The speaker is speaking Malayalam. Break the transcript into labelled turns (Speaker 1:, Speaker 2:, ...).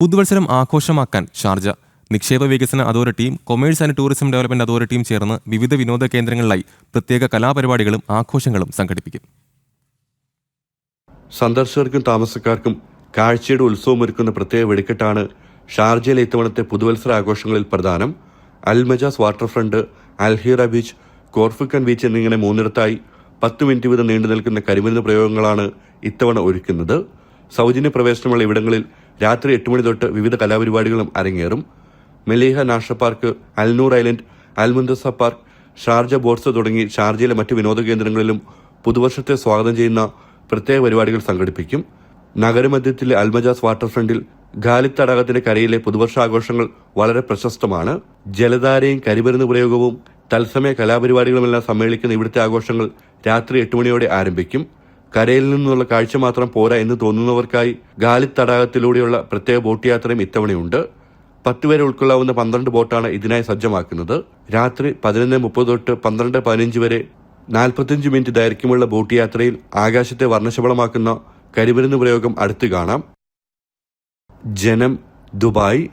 Speaker 1: പുതുവത്സരം ആഘോഷമാക്കാൻ ഷാർജ. നിക്ഷേപ വികസന അതോറിറ്റിയും കൊമേഴ്സ് ആൻഡ് ടൂറിസം ഡെവലപ്മെന്റ് അതോറിറ്റിയും ചേർന്ന് വിവിധ വിനോദ കേന്ദ്രങ്ങളിലായി പ്രത്യേക കലാപരിപാടികളും ആഘോഷങ്ങളും സംഘടിപ്പിക്കും.
Speaker 2: സന്ദർശകർക്കും താമസക്കാർക്കും കാഴ്ചയുടെ ഉത്സവമൊരുക്കുന്ന പ്രത്യേക വെടിക്കെട്ടാണ് ഷാർജയിലെ ഇത്തവണത്തെ പുതുവത്സര ആഘോഷങ്ങളിൽ പ്രധാനം. Al Majaz water front, Al Heera beach, Khorfakkan beach എന്നിങ്ങനെ മൂന്നിടത്തായി 10 മിനിറ്റ് വീതം നീണ്ടു നിൽക്കുന്ന കരിമരുന്ന് പ്രയോഗങ്ങളാണ് ഇത്തവണ ഒരുക്കുന്നത്. സൗജന്യ പ്രവേശനമുള്ള ഇവിടങ്ങളിൽ രാത്രി 8 മണി തൊട്ട് വിവിധ കലാപരിപാടികളും അരങ്ങേറും. Mleiha national park, Al Noor island, Al Muntazah park, Sharjah boats തുടങ്ങി ഷാർജയിലെ മറ്റ് വിനോദ കേന്ദ്രങ്ങളിലും പുതുവർഷത്തെ സ്വാഗതം ചെയ്യുന്ന പ്രത്യേക പരിപാടികൾ സംഘടിപ്പിക്കും. നഗരമധ്യത്തിലെ അൽമജാസ് വാട്ടർ ഫ്രണ്ടിൽ ഖാലിദ് തടാകത്തിന്റെ കരയിലെ പുതുവർഷാഘോഷങ്ങൾ വളരെ പ്രശസ്തമാണ്. ജലധാരയും കരിമരുന്ന് പ്രയോഗവും തത്സമയ കലാപരിപാടികളുമെല്ലാം സമ്മേളിക്കുന്ന ഇവിടുത്തെ ആഘോഷങ്ങൾ രാത്രി 8 മണിയോടെ ആരംഭിക്കും. കരയിൽ നിന്നുള്ള കാഴ്ച മാത്രം പോരാ എന്ന് തോന്നുന്നവർക്കായി ഖാലിദ് തടാകത്തിലൂടെയുള്ള പ്രത്യേക ബോട്ട് യാത്രയും ഇത്തവണയുണ്ട്. 10 പേരെ ഉൾക്കൊള്ളാവുന്ന 12 ബോട്ടാണ് ഇതിനായി സജ്ജമാക്കുന്നത്. രാത്രി 11:30 തൊട്ട് 12:15 വരെ 45 മിനിറ്റ് ദൈർഘ്യമുള്ള ബോട്ട് യാത്രയിൽ ആകാശത്തെ വർണ്ണശബളമാക്കുന്ന കരിമരുന്ന് പ്രയോഗം അടുത്ത് കാണാം. ജനം, ദുബായ്.